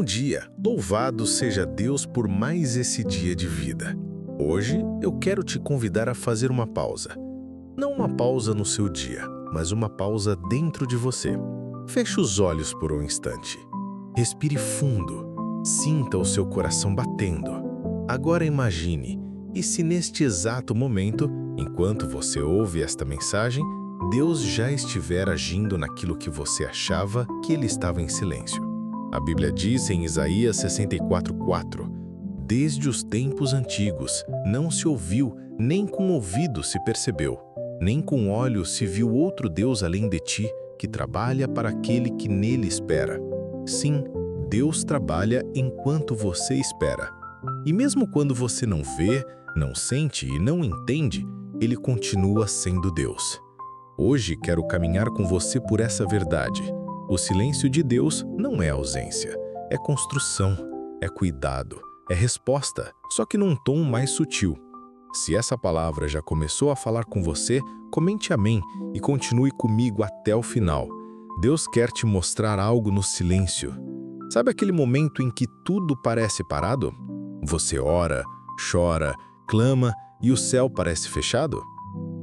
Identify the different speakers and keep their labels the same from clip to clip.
Speaker 1: Bom dia! Louvado seja Deus por mais esse dia de vida. Hoje eu quero te convidar a fazer uma pausa. Não uma pausa no seu dia, mas uma pausa dentro de você. Feche os olhos por um instante. Respire fundo. Sinta o seu coração batendo. Agora imagine, e se neste exato momento, enquanto você ouve esta mensagem, Deus já estiver agindo naquilo que você achava que Ele estava em silêncio. A Bíblia diz em Isaías 64:4: Desde os tempos antigos não se ouviu, nem com ouvido se percebeu, nem com olhos se viu outro Deus além de ti, que trabalha para aquele que nele espera. Sim, Deus trabalha enquanto você espera. E mesmo quando você não vê, não sente e não entende, Ele continua sendo Deus. Hoje quero caminhar com você por essa verdade. O silêncio de Deus não é ausência, é construção, é cuidado, é resposta, só que num tom mais sutil. Se essa palavra já começou a falar com você, comente amém e continue comigo até o final. Deus quer te mostrar algo no silêncio. Sabe aquele momento em que tudo parece parado? Você ora, chora, clama e o céu parece fechado?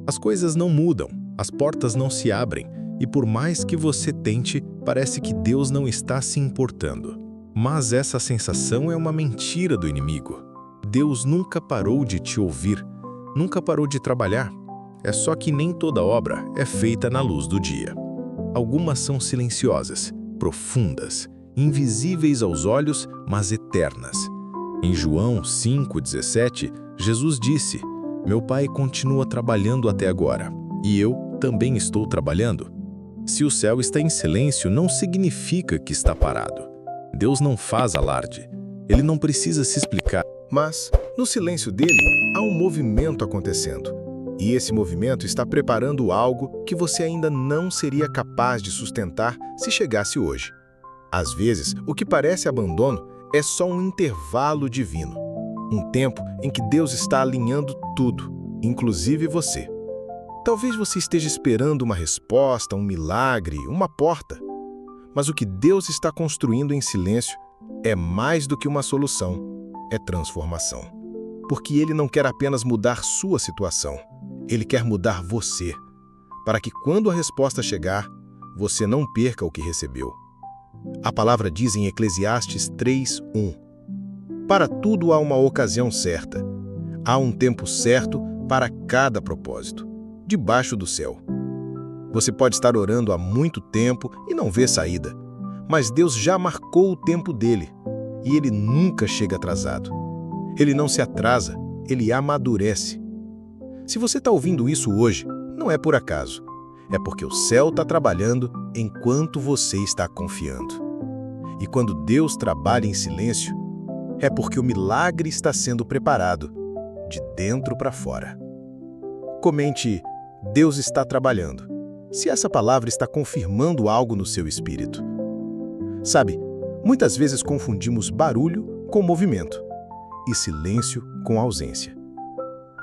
Speaker 1: As coisas não mudam, as portas não se abrem, e por mais que você tente, parece que Deus não está se importando. Mas essa sensação é uma mentira do inimigo. Deus nunca parou de te ouvir, nunca parou de trabalhar. É só que nem toda obra é feita na luz do dia. Algumas são silenciosas, profundas, invisíveis aos olhos, mas eternas. Em João 5:17, Jesus disse: Meu Pai continua trabalhando até agora, e eu também estou trabalhando. Se o céu está em silêncio, não significa que está parado. Deus não faz alarde. Ele não precisa se explicar.
Speaker 2: Mas, no silêncio dele, há um movimento acontecendo. E esse movimento está preparando algo que você ainda não seria capaz de sustentar se chegasse hoje. Às vezes, o que parece abandono é só um intervalo divino. Um tempo em que Deus está alinhando tudo, inclusive você. Talvez você esteja esperando uma resposta, um milagre, uma porta. Mas o que Deus está construindo em silêncio é mais do que uma solução, é transformação. Porque Ele não quer apenas mudar sua situação, Ele quer mudar você, para que quando a resposta chegar, você não perca o que recebeu. A palavra diz em Eclesiastes 3:1: Para tudo há uma ocasião certa, há um tempo certo para cada propósito, debaixo do céu. Você pode estar orando há muito tempo e não vê saída, mas Deus já marcou o tempo dele, e ele nunca chega atrasado. Ele não se atrasa, ele amadurece. Se você está ouvindo isso hoje, não é por acaso. É porque o céu está trabalhando enquanto você está confiando. E quando Deus trabalha em silêncio, é porque o milagre está sendo preparado, de dentro para fora. Comente: Deus está trabalhando, se essa palavra está confirmando algo no seu espírito. Sabe, muitas vezes confundimos barulho com movimento e silêncio com ausência.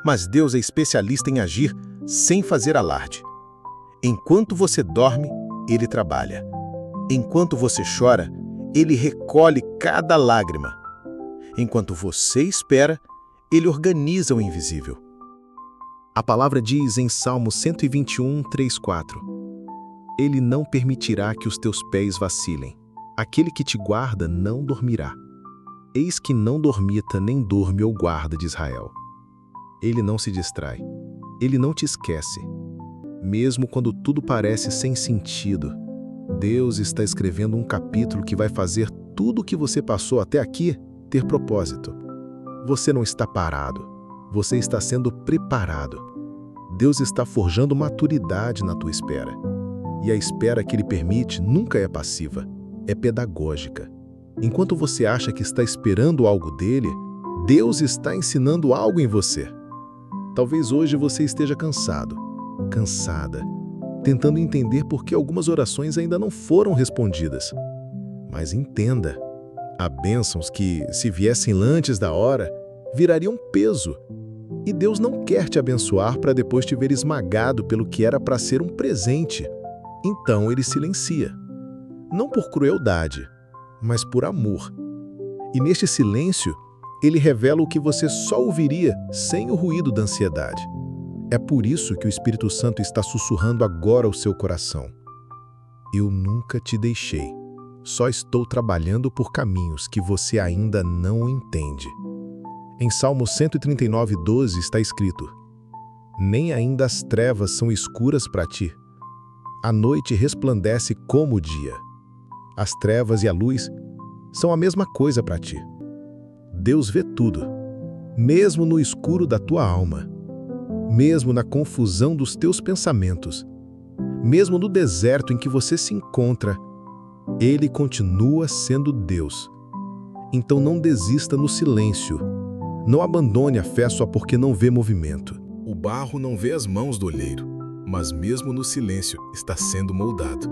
Speaker 2: Mas Deus é especialista em agir sem fazer alarde. Enquanto você dorme, Ele trabalha. Enquanto você chora, Ele recolhe cada lágrima. Enquanto você espera, Ele organiza o invisível. A palavra diz em Salmo 121:3-4: Ele não permitirá que os teus pés vacilem. Aquele que te guarda não dormirá. Eis que não dormita nem dorme o guarda de Israel. Ele não se distrai. Ele não te esquece. Mesmo quando tudo parece sem sentido, Deus está escrevendo um capítulo que vai fazer tudo o que você passou até aqui ter propósito. Você não está parado. Você está sendo preparado. Deus está forjando maturidade na tua espera. E a espera que Ele permite nunca é passiva, é pedagógica. Enquanto você acha que está esperando algo dele, Deus está ensinando algo em você. Talvez hoje você esteja cansado, cansada, tentando entender por que algumas orações ainda não foram respondidas. Mas entenda, há bênçãos que, se viessem antes da hora, virariam peso. E Deus não quer te abençoar para depois te ver esmagado pelo que era para ser um presente. Então Ele silencia. Não por crueldade, mas por amor. E neste silêncio, ele revela o que você só ouviria sem o ruído da ansiedade. É por isso que o Espírito Santo está sussurrando agora ao seu coração. Eu nunca te deixei. Só estou trabalhando por caminhos que você ainda não entende. Em Salmo 139:12 está escrito: nem ainda as trevas são escuras para ti. A noite resplandece como o dia. As trevas e a luz são a mesma coisa para ti. Deus vê tudo, mesmo no escuro da tua alma, mesmo na confusão dos teus pensamentos, mesmo no deserto em que você se encontra. Ele continua sendo Deus. Então não desista no silêncio. Não abandone a fé só porque não vê movimento.
Speaker 3: O barro não vê as mãos do olheiro, mas mesmo no silêncio está sendo moldado.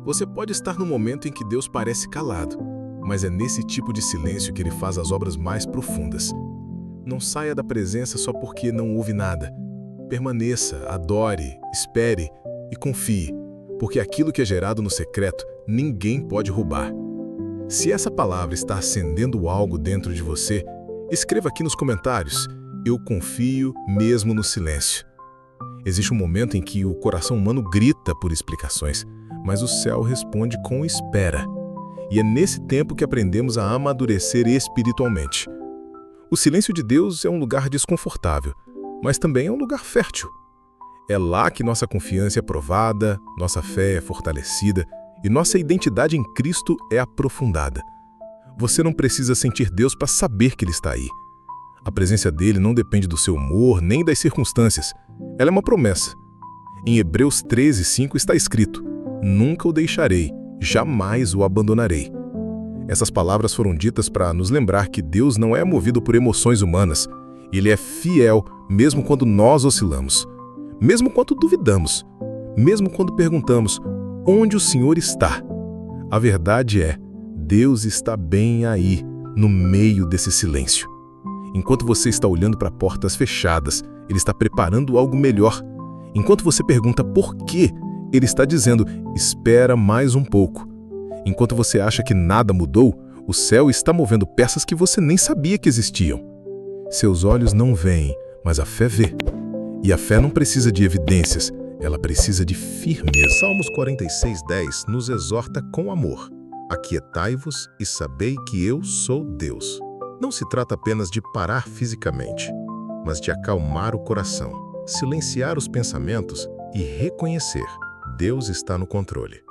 Speaker 3: Você pode estar no momento em que Deus parece calado, mas é nesse tipo de silêncio que Ele faz as obras mais profundas. Não saia da presença só porque não ouve nada. Permaneça, adore, espere e confie, porque aquilo que é gerado no secreto, ninguém pode roubar. Se essa palavra está acendendo algo dentro de você, escreva aqui nos comentários: eu confio mesmo no silêncio. Existe um momento em que o coração humano grita por explicações, mas o céu responde com espera. E é nesse tempo que aprendemos a amadurecer espiritualmente. O silêncio de Deus é um lugar desconfortável, mas também é um lugar fértil. É lá que nossa confiança é provada, nossa fé é fortalecida e nossa identidade em Cristo é aprofundada. Você não precisa sentir Deus para saber que Ele está aí. A presença dele não depende do seu humor nem das circunstâncias. Ela é uma promessa. Em Hebreus 13:5 está escrito: nunca o deixarei, jamais o abandonarei. Essas palavras foram ditas para nos lembrar que Deus não é movido por emoções humanas. Ele é fiel mesmo quando nós oscilamos, mesmo quando duvidamos, mesmo quando perguntamos: onde o Senhor está? A verdade é, Deus está bem aí, no meio desse silêncio. Enquanto você está olhando para portas fechadas, Ele está preparando algo melhor. Enquanto você pergunta por quê, Ele está dizendo: espera mais um pouco. Enquanto você acha que nada mudou, o céu está movendo peças que você nem sabia que existiam. Seus olhos não veem, mas a fé vê. E a fé não precisa de evidências, ela precisa de firmeza.
Speaker 2: Salmos 46:10 nos exorta com amor: aquietai-vos e sabei que eu sou Deus. Não se trata apenas de parar fisicamente, mas de acalmar o coração, silenciar os pensamentos e reconhecer: Deus está no controle.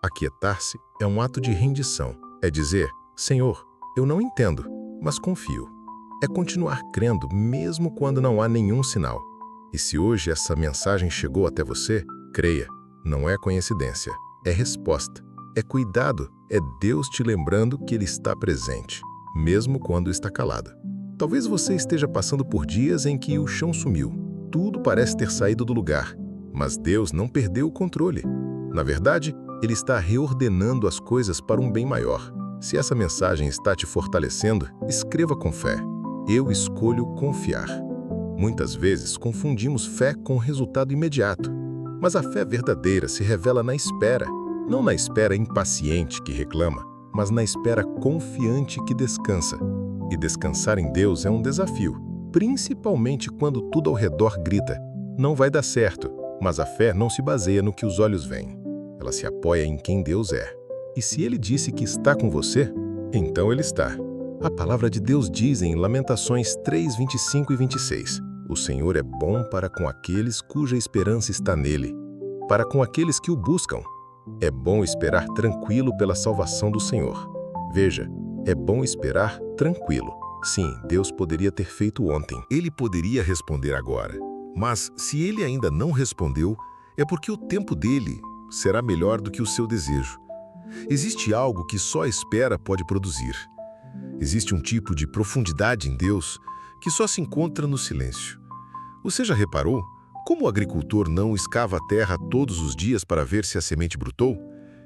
Speaker 2: Aquietar-se é um ato de rendição. É dizer: Senhor, eu não entendo, mas confio. É continuar crendo mesmo quando não há nenhum sinal. E se hoje essa mensagem chegou até você, creia, não é coincidência, é resposta, é cuidado, é Deus te lembrando que Ele está presente, mesmo quando está calado. Talvez você esteja passando por dias em que o chão sumiu, tudo parece ter saído do lugar, mas Deus não perdeu o controle. Na verdade, Ele está reordenando as coisas para um bem maior. Se essa mensagem está te fortalecendo, escreva com fé: eu escolho confiar. Muitas vezes confundimos fé com resultado imediato, mas a fé verdadeira se revela na espera, não na espera impaciente que reclama, mas na espera confiante que descansa. E descansar em Deus é um desafio, principalmente quando tudo ao redor grita: não vai dar certo. Mas a fé não se baseia no que os olhos veem. Ela se apoia em quem Deus é. E se Ele disse que está com você, então Ele está. A palavra de Deus diz em Lamentações 3:25 e 26: o Senhor é bom para com aqueles cuja esperança está nele, para com aqueles que o buscam. É bom esperar tranquilo pela salvação do Senhor. Veja, é bom esperar tranquilo. Sim, Deus poderia ter feito ontem. Ele poderia responder agora. Mas se Ele ainda não respondeu, é porque o tempo dele será melhor do que o seu desejo. Existe algo que só a espera pode produzir. Existe um tipo de profundidade em Deus que só se encontra no silêncio. Você já reparou como o agricultor não escava a terra todos os dias para ver se a semente brotou?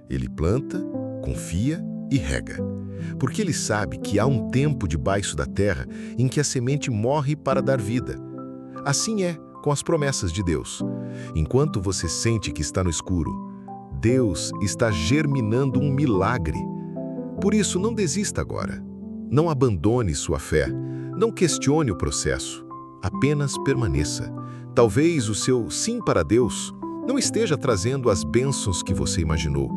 Speaker 2: Ele planta, confia e rega, porque ele sabe que há um tempo debaixo da terra em que a semente morre para dar vida. Assim é com as promessas de Deus. Enquanto você sente que está no escuro, Deus está germinando um milagre. Por isso, não desista agora. Não abandone sua fé. Não questione o processo. Apenas permaneça. Talvez o seu sim para Deus não esteja trazendo as bênçãos que você imaginou,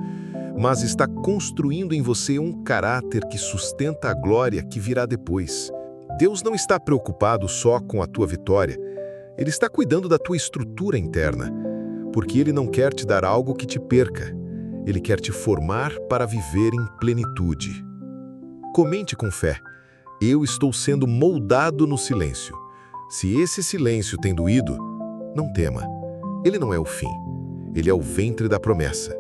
Speaker 2: mas está construindo em você um caráter que sustenta a glória que virá depois. Deus não está preocupado só com a tua vitória. Ele está cuidando da tua estrutura interna, porque Ele não quer te dar algo que te perca. Ele quer te formar para viver em plenitude. Comente com fé. Eu estou sendo moldado no silêncio. Se esse silêncio tem doído, não tema. Ele não é o fim. Ele é o ventre da promessa.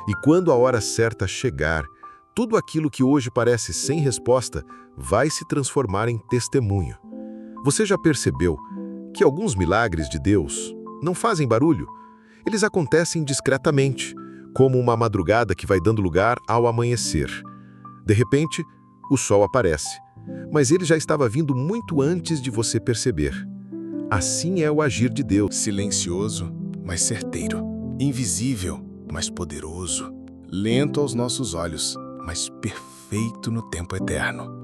Speaker 2: E quando a hora certa chegar, tudo aquilo que hoje parece sem resposta vai se transformar em testemunho. Você já percebeu que alguns milagres de Deus não fazem barulho? Eles acontecem discretamente, como uma madrugada que vai dando lugar ao amanhecer. De repente, o sol aparece, mas ele já estava vindo muito antes de você perceber. Assim é o agir de Deus.
Speaker 3: Silencioso, mas certeiro. Invisível, mas poderoso. Lento aos nossos olhos, mas perfeito no tempo eterno.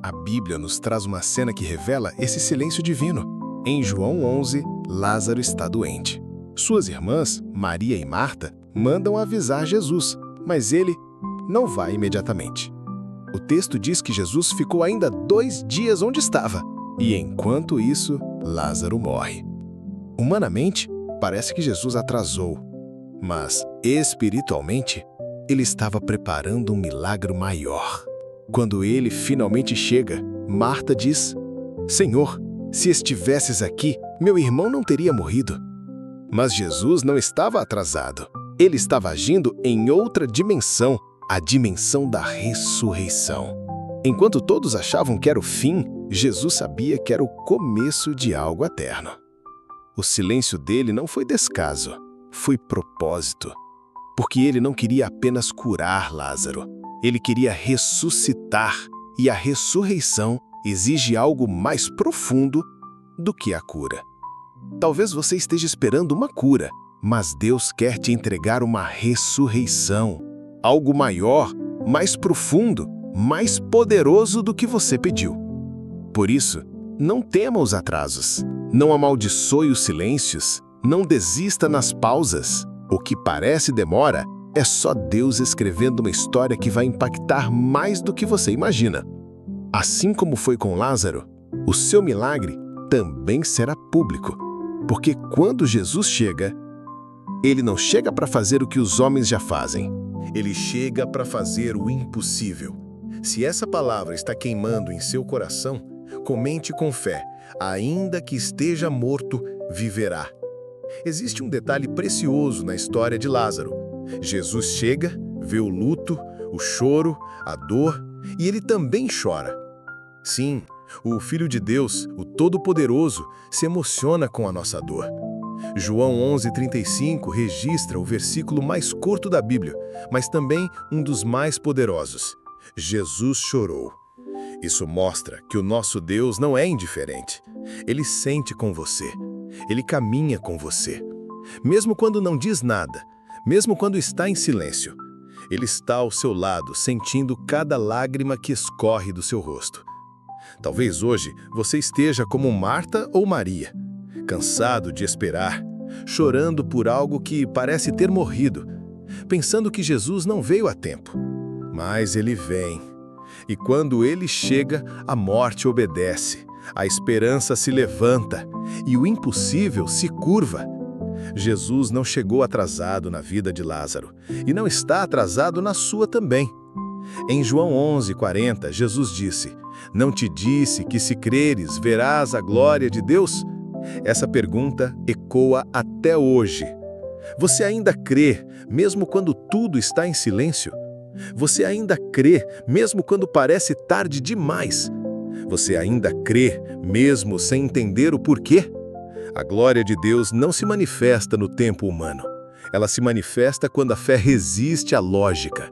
Speaker 3: A Bíblia nos traz uma cena que revela esse silêncio divino. Em João 11, Lázaro está doente. Suas irmãs, Maria e Marta, mandam avisar Jesus, mas ele não vai imediatamente. O texto diz que Jesus ficou ainda 2 dias onde estava, e enquanto isso, Lázaro morre. Humanamente, parece que Jesus atrasou, mas espiritualmente, ele estava preparando um milagre maior. Quando ele finalmente chega, Marta diz: Senhor, se estivesses aqui, meu irmão não teria morrido. Mas Jesus não estava atrasado. Ele estava agindo em outra dimensão, a dimensão da ressurreição. Enquanto todos achavam que era o fim, Jesus sabia que era o começo de algo eterno. O silêncio dele não foi descaso, foi propósito. Porque ele não queria apenas curar Lázaro, ele queria ressuscitar, e a ressurreição exige algo mais profundo do que a cura. Talvez você esteja esperando uma cura, mas Deus quer te entregar uma ressurreição, algo maior, mais profundo, mais poderoso do que você pediu. Por isso, não tema os atrasos, não amaldiçoe os silêncios, não desista nas pausas. O que parece demora é só Deus escrevendo uma história que vai impactar mais do que você imagina. Assim como foi com Lázaro, o seu milagre também será público, porque quando Jesus chega, ele não chega para fazer o que os homens já fazem.
Speaker 2: Ele chega para fazer o impossível. Se essa palavra está queimando em seu coração, comente com fé. Ainda que esteja morto, viverá. Existe um detalhe precioso na história de Lázaro. Jesus chega, vê o luto, o choro, a dor, e ele também chora. Sim, o Filho de Deus, o Todo-Poderoso, se emociona com a nossa dor. João 11:35 registra o versículo mais curto da Bíblia, mas também um dos mais poderosos. Jesus chorou. Isso mostra que o nosso Deus não é indiferente. Ele sente com você. Ele caminha com você. Mesmo quando não diz nada, mesmo quando está em silêncio, Ele está ao seu lado, sentindo cada lágrima que escorre do seu rosto. Talvez hoje você esteja como Marta ou Maria, cansado de esperar, chorando por algo que parece ter morrido, pensando que Jesus não veio a tempo. Mas Ele vem. E quando Ele chega, a morte obedece, a esperança se levanta e o impossível se curva. Jesus não chegou atrasado na vida de Lázaro e não está atrasado na sua também. Em João 11:40, Jesus disse: Não te disse que se creres, verás a glória de Deus? Essa pergunta ecoa até hoje. Você ainda crê, mesmo quando tudo está em silêncio? Você ainda crê, mesmo quando parece tarde demais? Você ainda crê, mesmo sem entender o porquê? A glória de Deus não se manifesta no tempo humano. Ela se manifesta quando a fé resiste à lógica.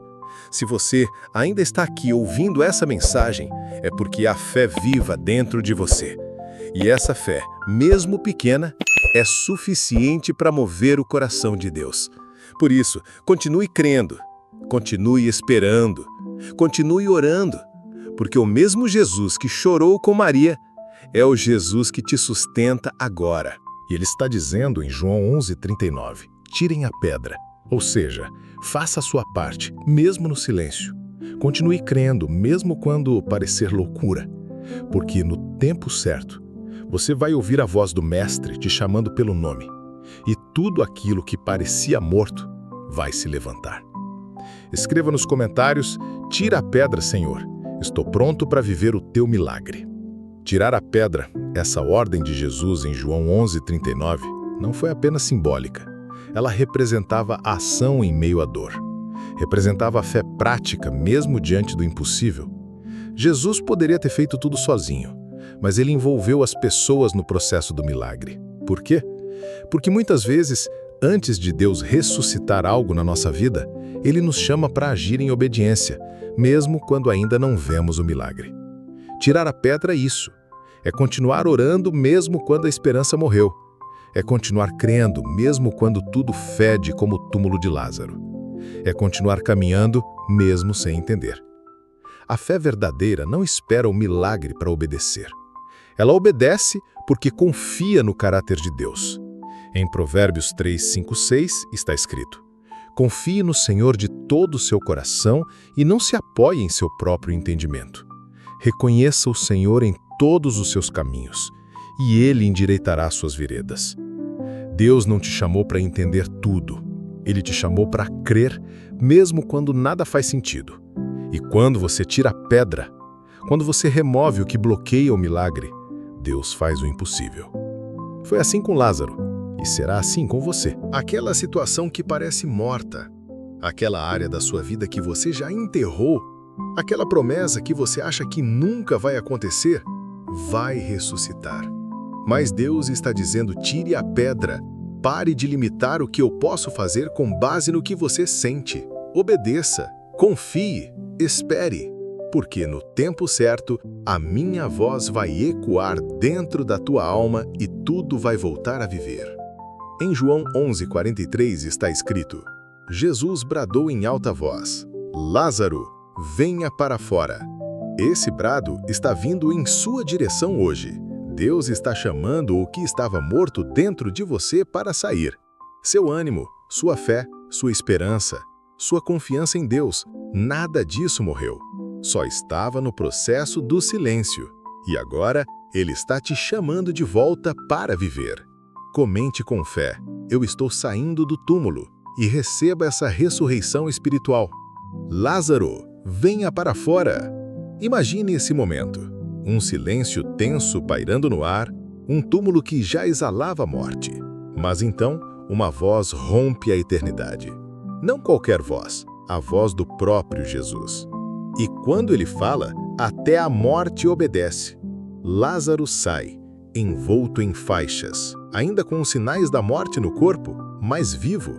Speaker 2: Se você ainda está aqui ouvindo essa mensagem, é porque há fé viva dentro de você. E essa fé, mesmo pequena, é suficiente para mover o coração de Deus. Por isso, continue crendo, continue esperando, continue orando, porque o mesmo Jesus que chorou com Maria é o Jesus que te sustenta agora. E ele está dizendo em João 11:39, tirem a pedra. Ou seja, faça a sua parte, mesmo no silêncio. Continue crendo, mesmo quando parecer loucura. Porque no tempo certo, você vai ouvir a voz do Mestre te chamando pelo nome. E tudo aquilo que parecia morto vai se levantar. Escreva nos comentários, tira a pedra, Senhor. Estou pronto para viver o teu milagre. Tirar a pedra, essa ordem de Jesus em João 11:39, não foi apenas simbólica. Ela representava a ação em meio à dor. Representava a fé prática, mesmo diante do impossível. Jesus poderia ter feito tudo sozinho, mas ele envolveu as pessoas no processo do milagre. Por quê? Porque muitas vezes, antes de Deus ressuscitar algo na nossa vida, ele nos chama para agir em obediência, mesmo quando ainda não vemos o milagre. Tirar a pedra é isso. É continuar orando mesmo quando a esperança morreu. É continuar crendo mesmo quando tudo fede como o túmulo de Lázaro. É continuar caminhando mesmo sem entender. A fé verdadeira não espera o milagre para obedecer. Ela obedece porque confia no caráter de Deus. Em Provérbios 3:5-6 está escrito: confie no Senhor de todo o seu coração e não se apoie em seu próprio entendimento. Reconheça o Senhor em todos os seus caminhos, e Ele endireitará suas veredas. Deus não te chamou para entender tudo. Ele te chamou para crer, mesmo quando nada faz sentido. E quando você tira a pedra, quando você remove o que bloqueia o milagre, Deus faz o impossível. Foi assim com Lázaro, e será assim com você.
Speaker 1: Aquela situação que parece morta, aquela área da sua vida que você já enterrou, aquela promessa que você acha que nunca vai acontecer, vai ressuscitar. Mas Deus está dizendo: tire a pedra, pare de limitar o que eu posso fazer com base no que você sente. Obedeça, confie, espere, porque no tempo certo, a minha voz vai ecoar dentro da tua alma e tudo vai voltar a viver. Em João 11:43 está escrito: Jesus bradou em alta voz: Lázaro, venha para fora. Esse brado está vindo em sua direção hoje. Deus está chamando o que estava morto dentro de você para sair. Seu ânimo, sua fé, sua esperança, sua confiança em Deus, nada disso morreu. Só estava no processo do silêncio. E agora, Ele está te chamando de volta para viver. Comente com fé: eu estou saindo do túmulo, e receba essa ressurreição espiritual. Lázaro, venha para fora. Imagine esse momento. Um silêncio tenso pairando no ar, um túmulo que já exalava a morte. Mas então, uma voz rompe a eternidade. Não qualquer voz, a voz do próprio Jesus. E quando ele fala, até a morte obedece. Lázaro sai, envolto em faixas, ainda com os sinais da morte no corpo, mas vivo.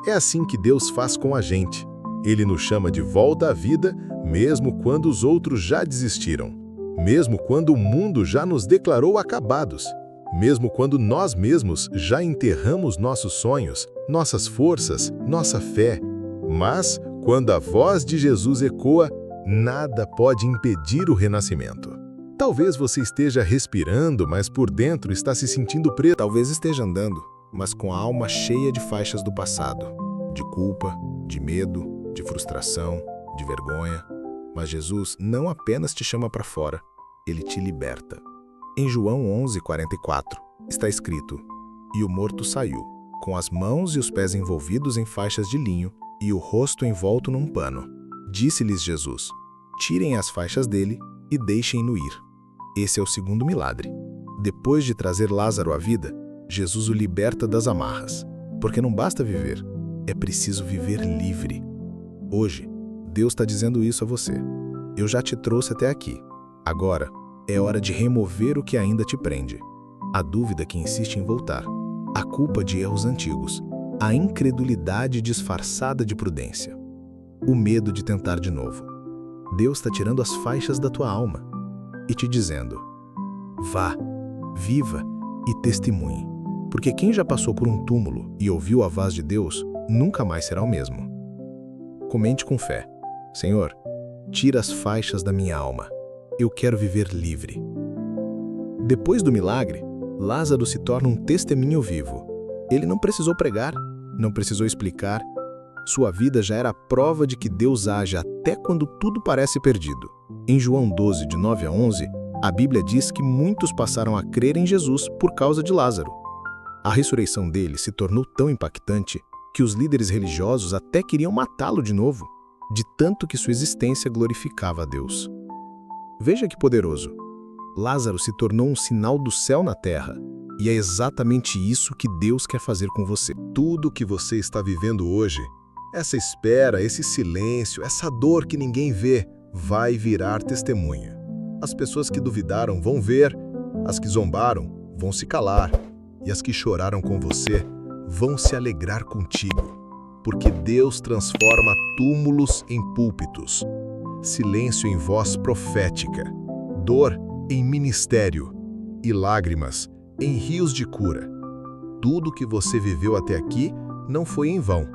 Speaker 1: É assim que Deus faz com a gente. Ele nos chama de volta à vida, mesmo quando os outros já desistiram. Mesmo quando o mundo já nos declarou acabados. Mesmo quando nós mesmos já enterramos nossos sonhos, nossas forças, nossa fé. Mas, quando a voz de Jesus ecoa, nada pode impedir o renascimento. Talvez você esteja respirando, mas por dentro está se sentindo preso.
Speaker 2: Talvez esteja andando, mas com a alma cheia de faixas do passado, de culpa, de medo, de frustração, de vergonha. Mas Jesus não apenas te chama para fora, Ele te liberta. Em João 11:44 está escrito: e o morto saiu, com as mãos e os pés envolvidos em faixas de linho e o rosto envolto num pano. Disse-lhes Jesus: tirem as faixas dele e deixem-no ir. Esse é o segundo milagre. Depois de trazer Lázaro à vida, Jesus o liberta das amarras. Porque não basta viver, é preciso viver livre. Hoje, Deus está dizendo isso a você. Eu já te trouxe até aqui. Agora, é hora de remover o que ainda te prende. A dúvida que insiste em voltar. A culpa de erros antigos. A incredulidade disfarçada de prudência. O medo de tentar de novo. Deus está tirando as faixas da tua alma e te dizendo: vá, viva e testemunhe. Porque quem já passou por um túmulo e ouviu a voz de Deus, nunca mais será o mesmo. Comente com fé: Senhor, tira as faixas da minha alma. Eu quero viver livre. Depois do milagre, Lázaro se torna um testemunho vivo. Ele não precisou pregar, não precisou explicar. Sua vida já era a prova de que Deus age até quando tudo parece perdido. Em João 12, de 9 a 11, a Bíblia diz que muitos passaram a crer em Jesus por causa de Lázaro. A ressurreição dele se tornou tão impactante que os líderes religiosos até queriam matá-lo de novo, de tanto que sua existência glorificava a Deus. Veja que poderoso! Lázaro se tornou um sinal do céu na terra, e é exatamente isso que Deus quer fazer com você.
Speaker 3: Tudo que você está vivendo hoje, essa espera, esse silêncio, essa dor que ninguém vê, vai virar testemunha. As pessoas que duvidaram vão ver, as que zombaram vão se calar, e as que choraram com você vão se alegrar contigo, porque Deus transforma túmulos em púlpitos, silêncio em voz profética, dor em ministério e lágrimas em rios de cura. Tudo que você viveu até aqui não foi em vão.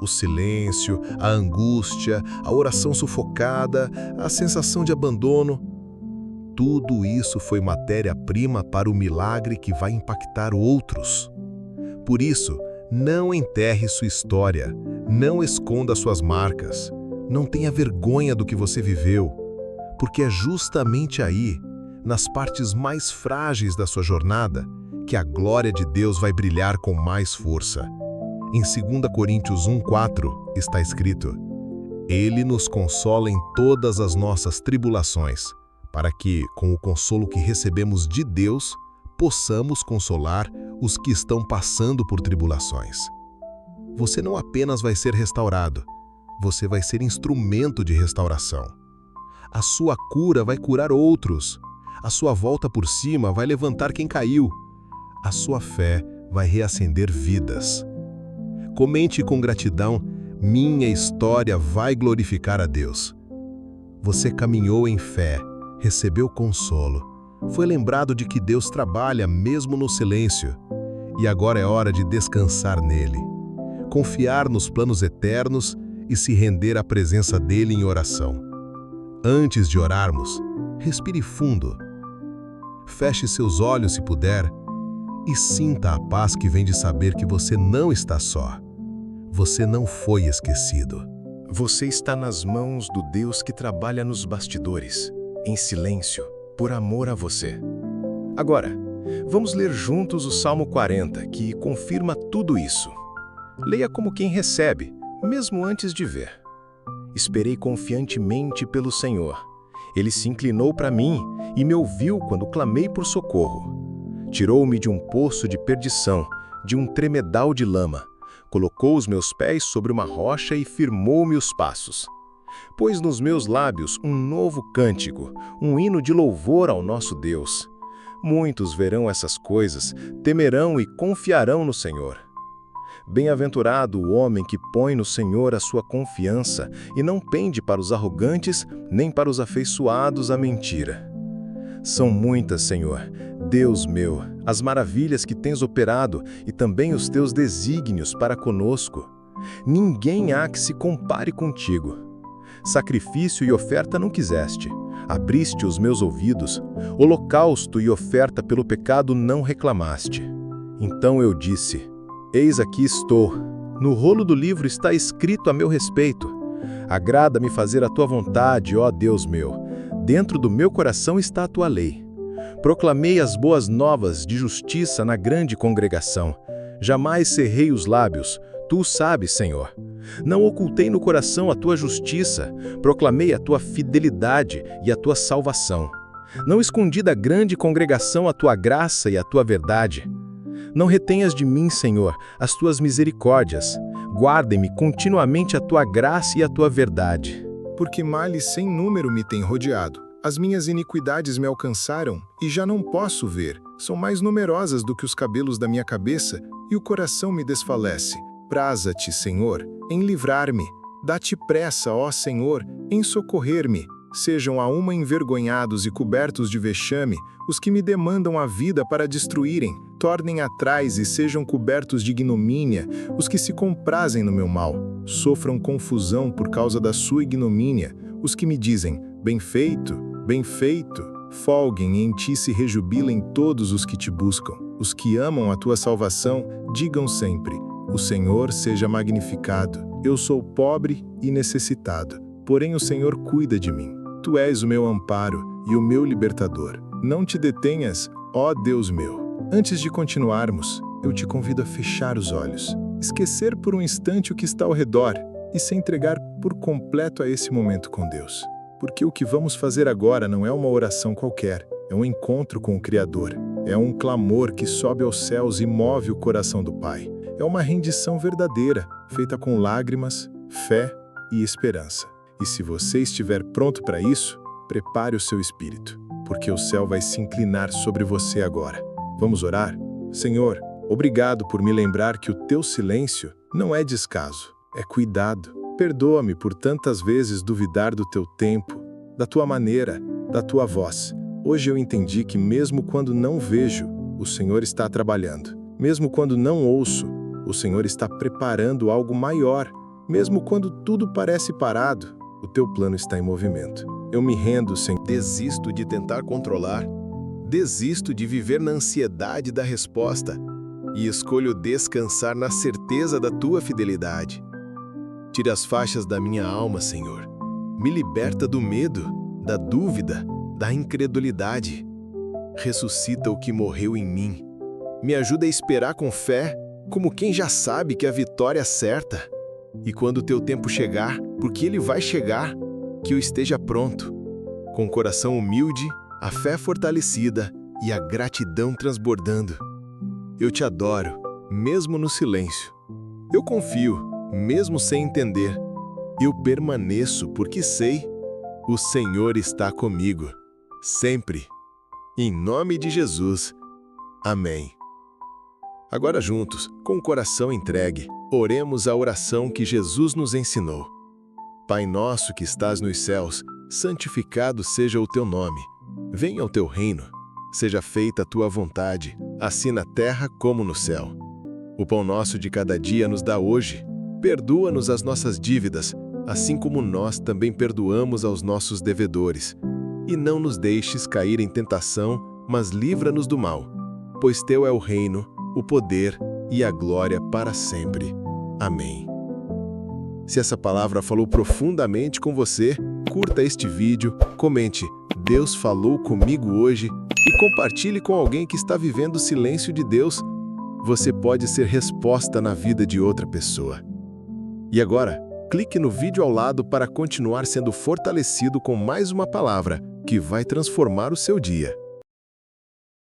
Speaker 3: O silêncio, a angústia, a oração sufocada, a sensação de abandono, tudo isso foi matéria-prima para o milagre que vai impactar outros. Por isso, não enterre sua história, não esconda suas marcas, não tenha vergonha do que você viveu, porque é justamente aí, nas partes mais frágeis da sua jornada, que a glória de Deus vai brilhar com mais força. Em 2 Coríntios 1:4 está escrito: Ele nos consola em todas as nossas tribulações, para que, com o consolo que recebemos de Deus, possamos consolar os que estão passando por tribulações. Você não apenas vai ser restaurado, você vai ser instrumento de restauração. A sua cura vai curar outros. A sua volta por cima vai levantar quem caiu. A sua fé vai reacender vidas. Comente com gratidão: minha história vai glorificar a Deus. Você caminhou em fé, recebeu consolo, foi lembrado de que Deus trabalha mesmo no silêncio, e agora é hora de descansar nele, confiar nos planos eternos e se render à presença dele em oração. Antes de orarmos, respire fundo. Feche seus olhos se puder e sinta a paz que vem de saber que você não está só. Você não foi esquecido.
Speaker 2: Você está nas mãos do Deus que trabalha nos bastidores, em silêncio, por amor a você. Agora, vamos ler juntos o Salmo 40, que confirma tudo isso. Leia como quem recebe, mesmo antes de ver. Esperei confiantemente pelo Senhor. Ele se inclinou para mim e me ouviu quando clamei por socorro. Tirou-me de um poço de perdição, de um tremedal de lama. Colocou os meus pés sobre uma rocha e firmou-me os passos. Pôs nos meus lábios um novo cântico, um hino de louvor ao nosso Deus. Muitos verão essas coisas, temerão e confiarão no Senhor. Bem-aventurado o homem que põe no Senhor a sua confiança e não pende para os arrogantes, nem para os afeiçoados à mentira. São muitas, Senhor, Deus meu, as maravilhas que tens operado e também os teus desígnios para conosco. Ninguém há que se compare contigo. Sacrifício e oferta não quiseste. Abriste os meus ouvidos. Holocausto e oferta pelo pecado não reclamaste. Então eu disse: Eis aqui estou. No rolo do livro está escrito a meu respeito. Agrada-me fazer a tua vontade, ó Deus meu. Dentro do meu coração está a tua lei. Proclamei as boas novas de justiça na grande congregação. Jamais cerrei os lábios. Tu o sabes, Senhor. Não ocultei no coração a tua justiça. Proclamei a tua fidelidade e a tua salvação. Não escondi da grande congregação a tua graça e a tua verdade. Não retenhas de mim, Senhor, as tuas misericórdias. Guardem-me continuamente a tua graça e a tua verdade.
Speaker 4: Porque males sem número me têm rodeado. As minhas iniquidades me alcançaram e já não posso ver. São mais numerosas do que os cabelos da minha cabeça e o coração me desfalece. Praza-te, Senhor, em livrar-me. Dá-te pressa, ó Senhor, em socorrer-me. Sejam a uma envergonhados e cobertos de vexame os que me demandam a vida para destruírem. Tornem atrás e sejam cobertos de ignomínia os que se comprazem no meu mal. Sofram confusão por causa da sua ignomínia. Os que me dizem, bem feito, folguem e em ti se rejubilem todos os que te buscam. Os que amam a tua salvação, digam sempre, o Senhor seja magnificado. Eu sou pobre e necessitado, porém o Senhor cuida de mim. Tu és o meu amparo e o meu libertador. Não te detenhas, ó Deus meu. Antes de continuarmos, eu te convido a fechar os olhos, esquecer por um instante o que está ao redor e se entregar por completo a esse momento com Deus. Porque o que vamos fazer agora não é uma oração qualquer, é um encontro com o Criador. É um clamor que sobe aos céus e move o coração do Pai. É uma rendição verdadeira, feita com lágrimas, fé e esperança. E se você estiver pronto para isso, prepare o seu espírito, porque o céu vai se inclinar sobre você agora. Vamos orar? Senhor, obrigado por me lembrar que o teu silêncio não é descaso, é cuidado. Perdoa-me por tantas vezes duvidar do teu tempo, da tua maneira, da tua voz. Hoje eu entendi que mesmo quando não vejo, o Senhor está trabalhando. Mesmo quando não ouço, o Senhor está preparando algo maior. Mesmo quando tudo parece parado, o teu plano está em movimento. Eu me rendo, Senhor.
Speaker 2: Desisto de tentar controlar, desisto de viver na ansiedade da resposta e escolho descansar na certeza da tua fidelidade. Tira as faixas da minha alma, Senhor. Me liberta do medo, da dúvida, da incredulidade. Ressuscita o que morreu em mim. Me ajuda a esperar com fé, como quem já sabe que a vitória é certa. E quando o teu tempo chegar, porque ele vai chegar, que eu esteja pronto, com o coração humilde, a fé fortalecida e a gratidão transbordando. Eu te adoro, mesmo no silêncio. Eu confio, mesmo sem entender. Eu permaneço porque sei, o Senhor está comigo, sempre. Em nome de Jesus. Amém. Agora juntos, com o coração entregue, oremos a oração que Jesus nos ensinou. Pai nosso que estás nos céus, santificado seja o teu nome. Venha o teu reino. Seja feita a tua vontade, assim na terra como no céu. O pão nosso de cada dia nos dá hoje. Perdoa-nos as nossas dívidas, assim como nós também perdoamos aos nossos devedores. E não nos deixes cair em tentação, mas livra-nos do mal. Pois teu é o reino, o poder e a glória para sempre. Amém. Se essa palavra falou profundamente com você, curta este vídeo, comente "Deus falou comigo hoje" e compartilhe com alguém que está vivendo o silêncio de Deus. Você pode ser resposta na vida de outra pessoa. E agora, clique no vídeo ao lado para continuar sendo fortalecido com mais uma palavra que vai transformar o seu dia.